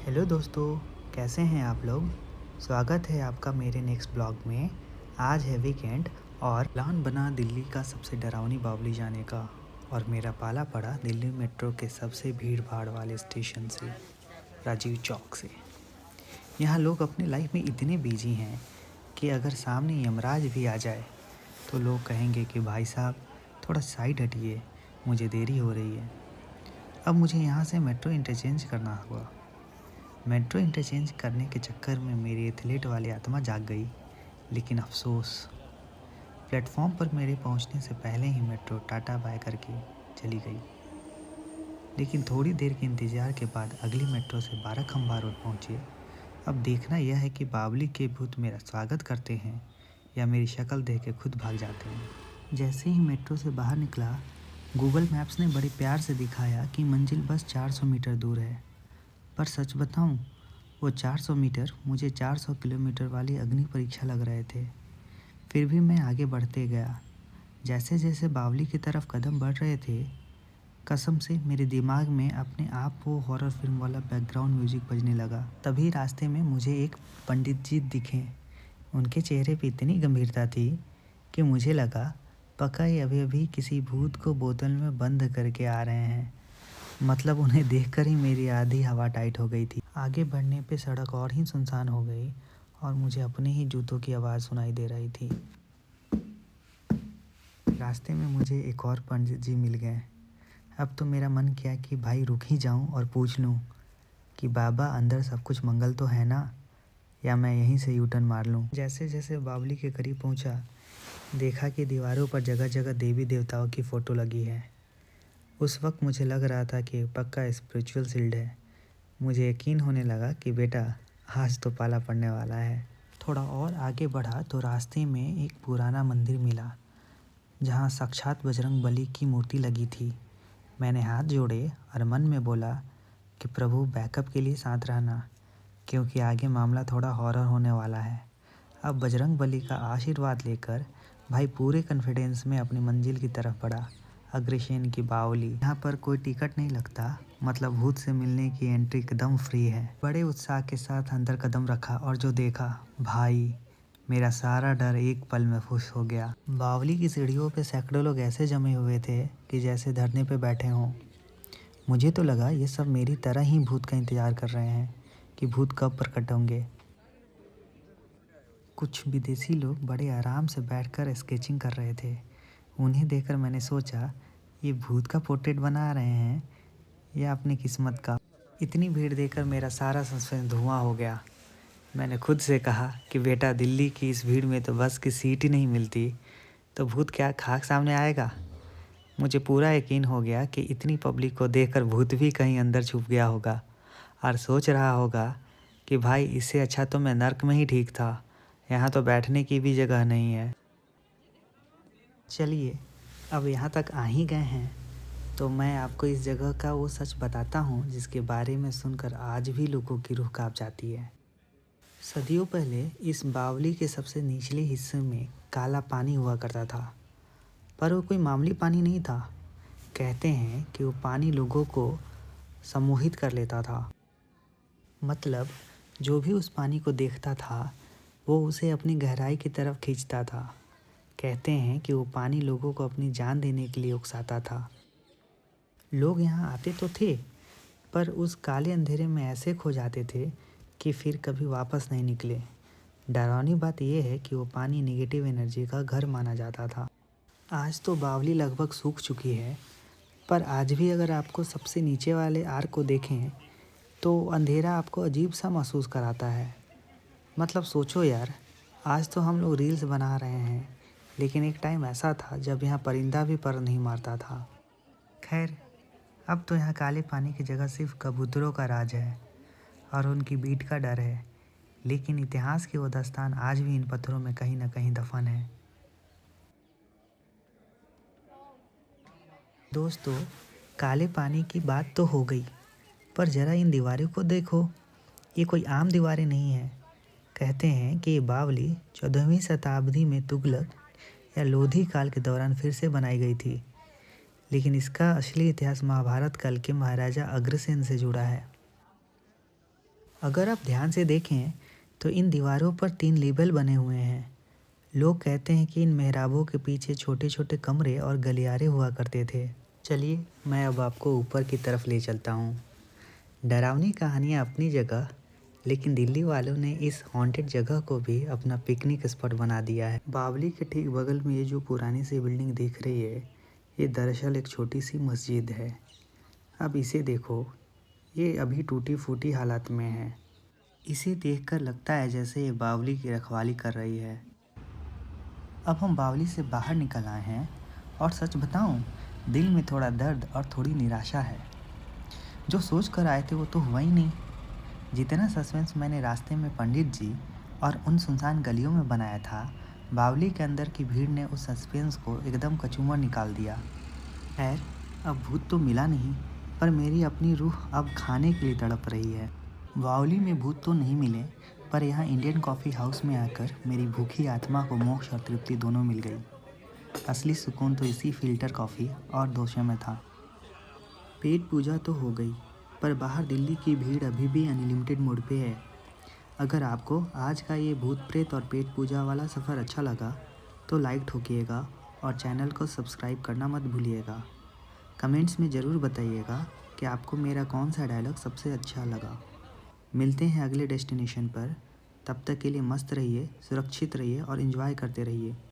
Hello दोस्तों, कैसे हैं आप लोग। स्वागत है आपका मेरे नेक्स्ट ब्लॉग में। आज है वीकेंड और प्लान बना दिल्ली का सबसे डरावनी बावली जाने का। और मेरा पाला पड़ा दिल्ली मेट्रो के सबसे भीड़ भाड़ वाले स्टेशन से, राजीव चौक से। यहाँ लोग अपने लाइफ में इतने बिजी हैं कि अगर सामने यमराज भी आ जाए तो लोग कहेंगे कि भाई साहब थोड़ा साइड हटिए, मुझे देरी हो रही है। अब मुझे यहाँ से मेट्रो इंटरचेंज करना हुआ। मेट्रो इंटरचेंज करने के चक्कर में मेरी एथलीट वाली आत्मा जाग गई, लेकिन अफसोस, प्लेटफॉर्म पर मेरे पहुंचने से पहले ही मेट्रो टाटा बाय करके चली गई। लेकिन थोड़ी देर के इंतज़ार के बाद अगली मेट्रो से 12 खंबा रोड पहुँचे। अब देखना यह है कि बावली के भूत मेरा स्वागत करते हैं या मेरी शक्ल देख के खुद भाग जाते हैं। जैसे ही मेट्रो से बाहर निकला, गूगल मैप्स ने बड़े प्यार से दिखाया कि मंजिल बस 400 मीटर दूर है। पर सच बताऊं, वो 400 मीटर मुझे 400 किलोमीटर वाली अग्नि परीक्षा लग रहे थे। फिर भी मैं आगे बढ़ते गया। जैसे जैसे बावली की तरफ कदम बढ़ रहे थे, कसम से मेरे दिमाग में अपने आप वो हॉरर फिल्म वाला बैकग्राउंड म्यूजिक बजने लगा। तभी रास्ते में मुझे एक पंडित जी दिखे। उनके चेहरे पे इतनी गंभीरता थी कि मुझे लगा पक्का ये अभी अभी किसी भूत को बोतल में बंद करके आ रहे हैं। मतलब उन्हें देखकर ही मेरी आधी हवा टाइट हो गई थी। आगे बढ़ने पे सड़क और ही सुनसान हो गई और मुझे अपने ही जूतों की आवाज़ सुनाई दे रही थी। रास्ते में मुझे एक और पंडित जी मिल गए। अब तो मेरा मन किया कि भाई रुक ही जाऊं और पूछ लूं कि बाबा अंदर सब कुछ मंगल तो है ना, या मैं यहीं से यू टर्न मार लूं। जैसे जैसे बावली के करीब पहुंचा, देखा कि दीवारों पर जगह जगह देवी देवताओं की फ़ोटो लगी है। उस वक्त मुझे लग रहा था कि पक्का स्पिरिचुअल शील्ड है। मुझे यकीन होने लगा कि बेटा आज तो पाला पड़ने वाला है। थोड़ा और आगे बढ़ा तो रास्ते में एक पुराना मंदिर मिला जहाँ साक्षात बजरंग बली की मूर्ति लगी थी। मैंने हाथ जोड़े और मन में बोला कि प्रभु बैकअप के लिए साथ रहना, क्योंकि आगे मामला थोड़ा हॉरर होने वाला है। अब बजरंग बली का आशीर्वाद लेकर भाई पूरे कॉन्फिडेंस में अपनी मंजिल की तरफ बढ़ा। अग्रसेन की बावली। यहाँ पर कोई टिकट नहीं लगता, मतलब भूत से मिलने की एंट्री एकदम फ्री है। बड़े उत्साह के साथ अंदर कदम रखा और जो देखा, भाई मेरा सारा डर एक पल में फुस हो गया। बावली की सीढ़ियों पे सैकड़ों लोग ऐसे जमे हुए थे कि जैसे धरने पे बैठे हों। मुझे तो लगा ये सब मेरी तरह ही भूत का इंतज़ार कर रहे हैं कि भूत कब प्रकट होंगे। कुछ विदेशी लोग बड़े आराम से बैठकर स्केचिंग कर रहे थे। उन्हें देखकर मैंने सोचा, ये भूत का पोर्ट्रेट बना रहे हैं या अपनी किस्मत का। इतनी भीड़ देखकर मेरा सारा सस्पेंस धुआं हो गया। मैंने खुद से कहा कि बेटा दिल्ली की इस भीड़ में तो बस की सीट ही नहीं मिलती, तो भूत क्या खाक सामने आएगा। मुझे पूरा यकीन हो गया कि इतनी पब्लिक को देखकर भूत भी कहीं अंदर छुप गया होगा और सोच रहा होगा कि भाई इससे अच्छा तो मैं नर्क में ही ठीक था, यहाँ तो बैठने की भी जगह नहीं है। चलिए, अब यहाँ तक आ ही गए हैं तो मैं आपको इस जगह का वो सच बताता हूँ जिसके बारे में सुनकर आज भी लोगों की रूह कांप जाती है। सदियों पहले इस बावली के सबसे निचले हिस्से में काला पानी हुआ करता था, पर वो कोई मामूली पानी नहीं था। कहते हैं कि वो पानी लोगों को सम्मोहित कर लेता था। मतलब जो भी उस पानी को देखता था वो उसे अपनी गहराई की तरफ खींचता था। कहते हैं कि वो पानी लोगों को अपनी जान देने के लिए उकसाता था। लोग यहाँ आते तो थे, पर उस काले अंधेरे में ऐसे खो जाते थे कि फिर कभी वापस नहीं निकले। डरावनी बात यह है कि वो पानी नेगेटिव एनर्जी का घर माना जाता था। आज तो बावली लगभग सूख चुकी है, पर आज भी अगर आपको सबसे नीचे वाले आर्क को देखें तो अंधेरा आपको अजीब सा महसूस कराता है। मतलब सोचो यार, आज तो हम लोग रील्स बना रहे हैं, लेकिन एक टाइम ऐसा था जब यहाँ परिंदा भी पर नहीं मारता था। खैर, अब तो यहाँ काले पानी की जगह सिर्फ कबूतरों का राज है और उनकी बीट का डर है। लेकिन इतिहास की वो दास्तान आज भी इन पत्थरों में कहीं ना कहीं दफन है। दोस्तों, काले पानी की बात तो हो गई, पर ज़रा इन दीवारों को देखो। ये कोई आम दीवारें नहीं हैं। कहते हैं कि ये बावली 14वीं शताब्दी में तुगलक या लोधी काल के दौरान फिर से बनाई गई थी, लेकिन इसका असली इतिहास महाभारत काल के महाराजा अग्रसेन से जुड़ा है। अगर आप ध्यान से देखें तो इन दीवारों पर 3 लेबल बने हुए हैं। लोग कहते हैं कि इन मेहराबों के पीछे छोटे-छोटे कमरे और गलियारे हुआ करते थे। चलिए, मैं अब आपको ऊपर की तरफ ले चलता हूँ। डरावनी कहानियाँ अपनी जगह, लेकिन दिल्ली वालों ने इस हॉन्टेड जगह को भी अपना पिकनिक स्पॉट बना दिया है। बावली के ठीक बगल में ये जो पुरानी सी बिल्डिंग दिख रही है, ये दरअसल एक छोटी सी मस्जिद है। अब इसे देखो, ये अभी टूटी-फूटी हालत में है। इसे देखकर लगता है जैसे ये बावली की रखवाली कर रही है। अब हम बावली से बाहर निकल आए हैं और सच बताऊं, दिल में थोड़ा दर्द और थोड़ी निराशा है। जो सोच कर आए थे वो तो हुआ ही नहीं। जितना सस्पेंस मैंने रास्ते में पंडित जी और उन सुनसान गलियों में बनाया था, बावली के अंदर की भीड़ ने उस सस्पेंस को एकदम कचूमर निकाल दिया। खैर, अब भूत तो मिला नहीं, पर मेरी अपनी रूह अब खाने के लिए तड़प रही है। बावली में भूत तो नहीं मिले, पर यहाँ इंडियन कॉफ़ी हाउस में आकर मेरी भूखी आत्मा को मोक्ष और तृप्ति दोनों मिल गई। असली सुकून तो इसी फ़िल्टर कॉफ़ी और डोसे में था। पेट पूजा तो हो गई, पर बाहर दिल्ली की भीड़ अभी भी अनलिमिटेड मोड पे है। अगर आपको आज का ये भूत प्रेत और पेट पूजा वाला सफ़र अच्छा लगा तो लाइक ठोकिएगा और चैनल को सब्सक्राइब करना मत भूलिएगा। कमेंट्स में ज़रूर बताइएगा कि आपको मेरा कौन सा डायलॉग सबसे अच्छा लगा। मिलते हैं अगले डेस्टिनेशन पर। तब तक के लिए मस्त रहिए, सुरक्षित रहिए और एंजॉय करते रहिए।